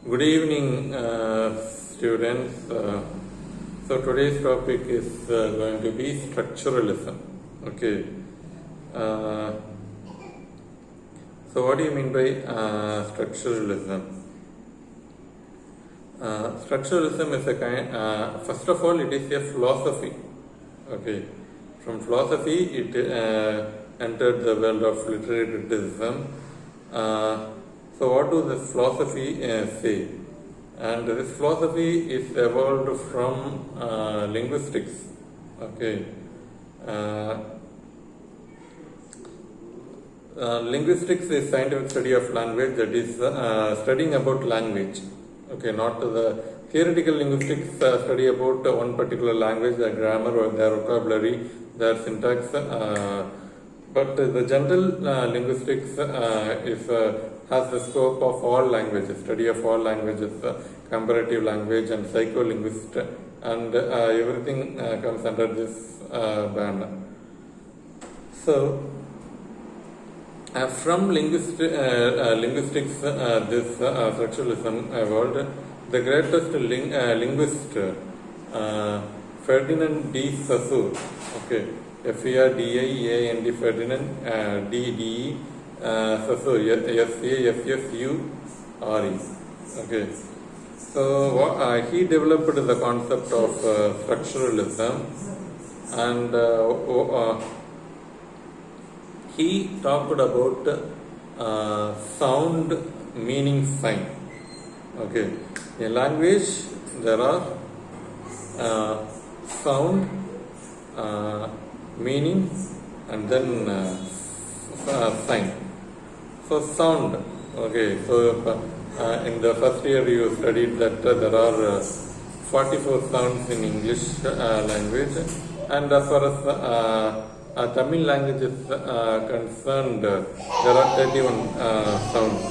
Good evening, students. So today's topic is going to be structuralism. Okay. Uh, so what do you mean by structuralism? Structuralism is a kind. First of all, it is a philosophy. Okay. From philosophy, it entered the world of literary criticism. So what does this philosophy say? And this philosophy is evolved from linguistics. Okay. Linguistics is scientific study of language, that is studying about language. Okay, not the theoretical linguistics study about one particular language, their grammar or their vocabulary, their syntax. But the general linguistics has the scope of all languages, study of all languages, comparative language and psycholinguist, and everything comes under this banner. So, from linguistics, this structuralism evolved. The greatest linguist, Ferdinand de Saussure, okay, Ferdinand, Ferdinand, D-D-E, Saussure, S-A-S-S-U-R-E, okay. So he developed the concept of structuralism, and he talked about sound, meaning, sign. Okay, in language there are sound, meaning, and then sign. So sound. Okay, so in the first year you studied that there are 44 sounds in English language, and as far as Tamil language is concerned, there are 31 sounds.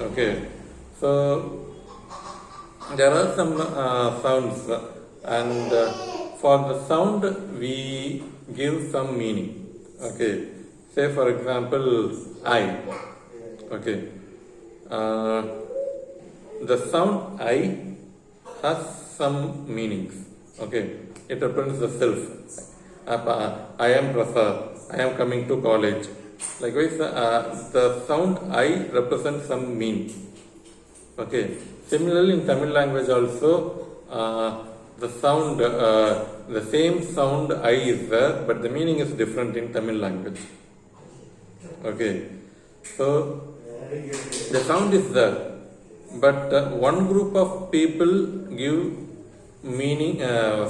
Okay, so there are some sounds, and for the sound we give some meaning. Okay, say for example, I. Okay, the sound I has some meanings. Okay, it represents the self. I am Prasad, I am coming to college. Likewise, the sound I represents some meaning. Okay. Similarly, in Tamil language also, the sound, the same sound I is there, but the meaning is different in Tamil language. Okay. So, the sound is there, but one group of people give meaning,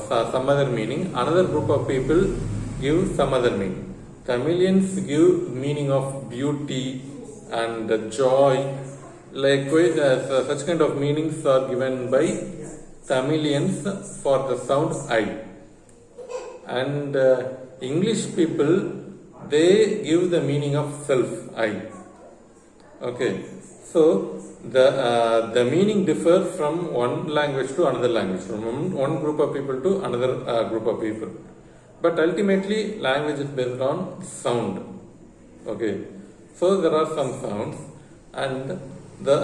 some other meaning, another group of people give some other meaning. Tamilians give meaning of beauty and joy. Likewise, such kind of meanings are given by Tamilians for the sound I. And English people, they give the meaning of self I. Okay, so the meaning differs from one language to another language, from one group of people to another group of people. But ultimately, language is based on sound. Okay, so there are some sounds, and the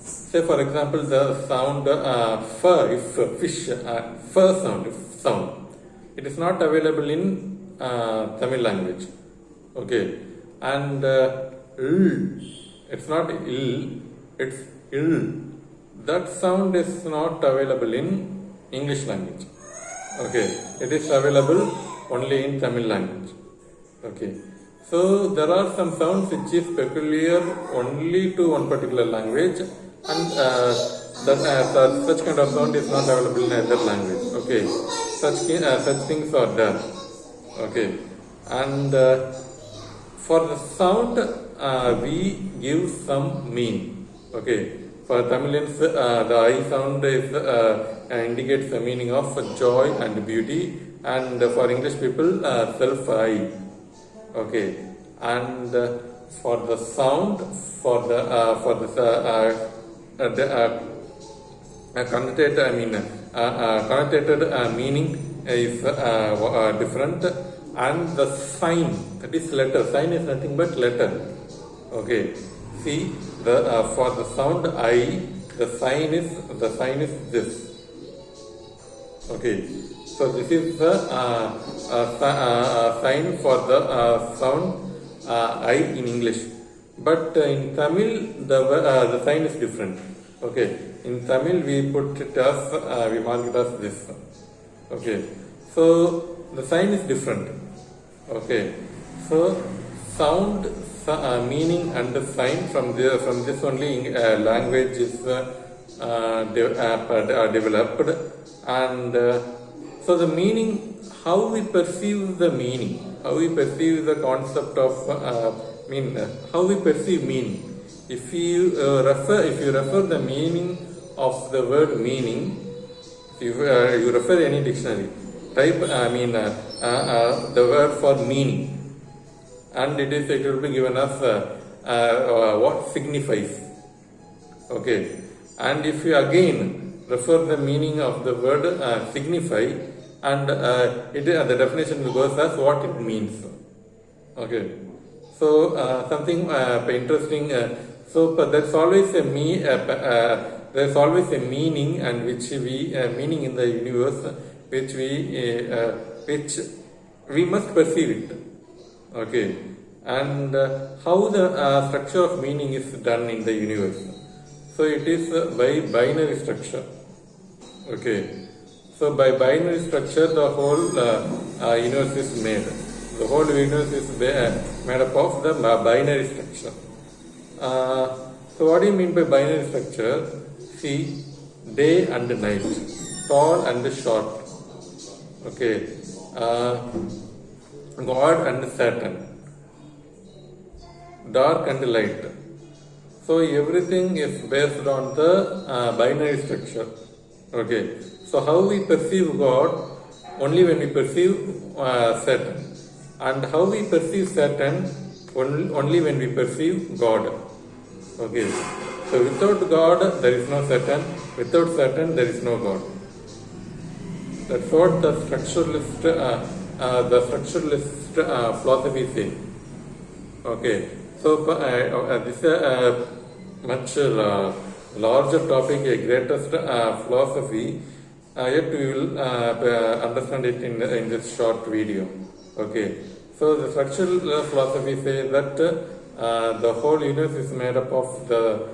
say for example the sound fur, if fish, fur sound, it is not available in Tamil language. Okay, and it's not ill, it's ill. That sound is not available in English language. Okay, it is available only in Tamil language. Okay, so there are some sounds which is peculiar only to one particular language, and such kind of sound is not available in other language. Okay, such things are there. Okay, and for the sound we give some meaning. Okay, for Tamilians the I sound is indicates the meaning of joy and beauty, and for English people self I. Okay, and for the sound, for the connotated meaning is different, and the sign, that is letter. Sign is nothing but letter. Okay. See, for the sound I, the sign is this. Okay. So this is the sign for the sound I in English. But in Tamil, the sign is different. Okay. In Tamil, we put it as we mark it as this. Okay. So the sign is different. Okay. So sound, meaning and the sign from this only language is developed, and so the meaning, how we perceive the meaning, how we perceive the concept of how we perceive meaning. If you refer the meaning of the word meaning, if you refer any dictionary, type the word for meaning, and it will be given as what signifies. Okay, and if you again refer the meaning of the word signify, and the definition goes as what it means. Okay, so something interesting. But there's always there's always a meaning, and which meaning in the universe, which we must perceive it. Okay, and how the structure of meaning is done in the universe. So it is by binary structure. Okay, so by binary structure, the whole universe is made. The whole universe is made up of the binary structure. So what do you mean by binary structure? See, day and night, tall and short. Okay, God and Satan, dark and light. So everything is based on the binary structure. Okay, so how we perceive God? Only when we perceive Satan, and how we perceive Satan? Only when we perceive God. Okay, so without God there is no Satan. Without Satan there is no God. That's what the structuralist philosophy says. Okay, so this is a much larger topic, a greatest philosophy. Yet we will understand it in this short video. Okay, so the structural philosophy says that the whole universe is made up of the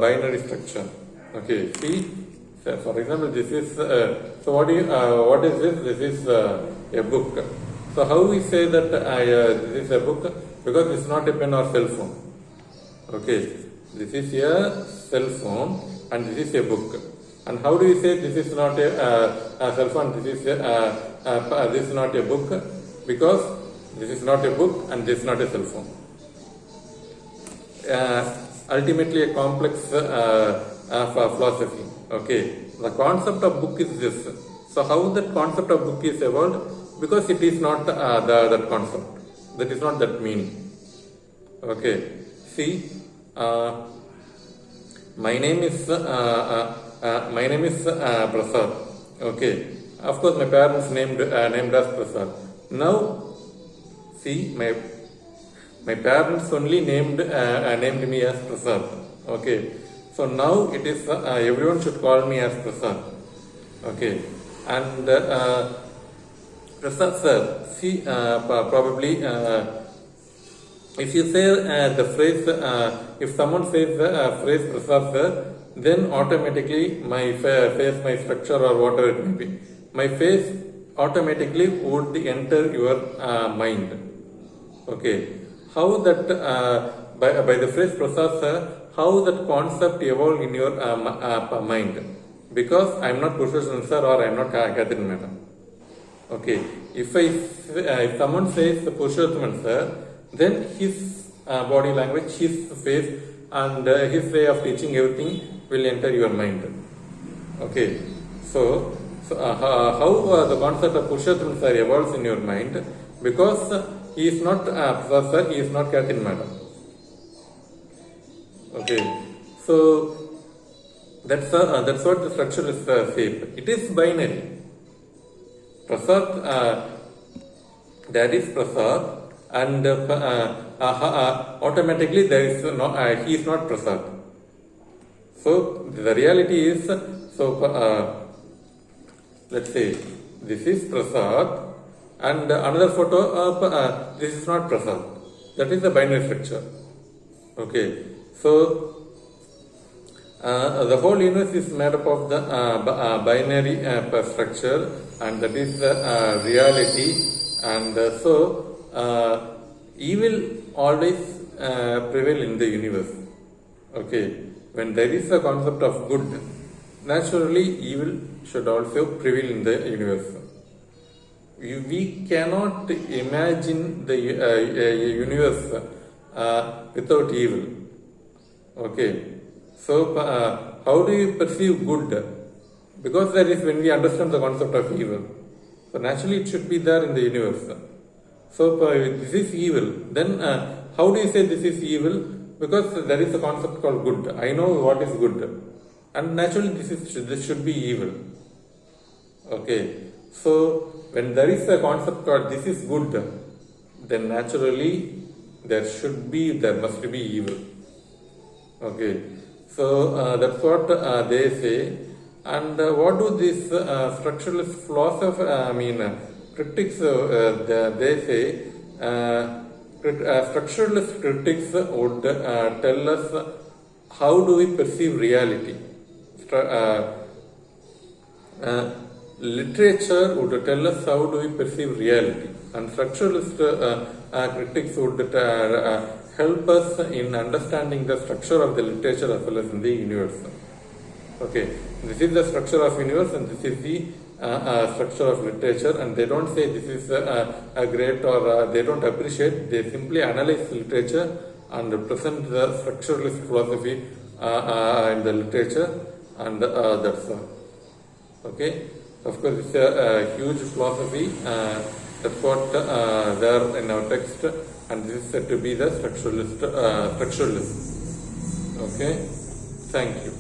binary structure. Okay, see, for example, this is so what is this? This is a book. So how we say that this is a book? Because it's not a pen or cell phone. Okay, this is a cell phone and this is a book. And how do we say this is not a cell phone? This is not a book, because this is not a book and this is not a cell phone. Ultimately, a complex philosophy. Okay, the concept of book is this. So how that concept of book is evolved? Because it is not that concept. That is not that meaning. Okay, see, my name is Prasad. Okay, of course my parents named us Prasad. Now, see, my parents only named me as Prasad. Okay, so now it is everyone should call me as Prasad. Okay, and Prasad sir, see, probably if you say the phrase, if someone says the phrase Prasad sir, then automatically my face, my structure or whatever it may be, my face automatically would enter your mind. Okay, how that by the phrase Prasad sir, how that concept evolved in your mind? Because I am not Purushottam sir or I am not Catherine madam. Okay, if someone says Purushottam sir, then his body language, his face, and his way of teaching, everything will enter your mind. Okay, so how the concept of Purushottam sir evolves in your mind? Because he is not Prasad sir, he is not Catherine madam. Okay, so that's what the structure is said. It is binary. Prasad, that is Prasad, and automatically there is no, he is not Prasad. So the reality is, let's say this is Prasad and another photo, this is not Prasad. That is the binary structure. Okay, so the whole universe is made up of the binary structure, and that is the reality. And evil always prevail in the universe. Okay, when there is a concept of good, naturally evil should also prevail in the universe. We cannot imagine the universe without evil. Okay, so how do you perceive good? Because that is when we understand the concept of evil. So naturally it should be there in the universe. So this is evil. Then how do you say this is evil? Because there is a concept called good. I know what is good, and naturally this should be evil. Okay, so when there is a concept called this is good, then naturally there must be evil. Okay, so that's what they say. And what do these structuralist philosophers, critics, they say, structuralist critics would tell us how do we perceive reality. Literature would tell us how do we perceive reality, and structuralist critics would help us in understanding the structure of the literature as well as in the universe. Okay, this is the structure of universe and this is the structure of literature, and they don't say this is a great or they don't appreciate, they simply analyze literature and present the structuralist philosophy in the literature, and that's all. Okay, of course it's a huge philosophy, that's what there in our text, and this is said to be the structuralist. Okay, thank you.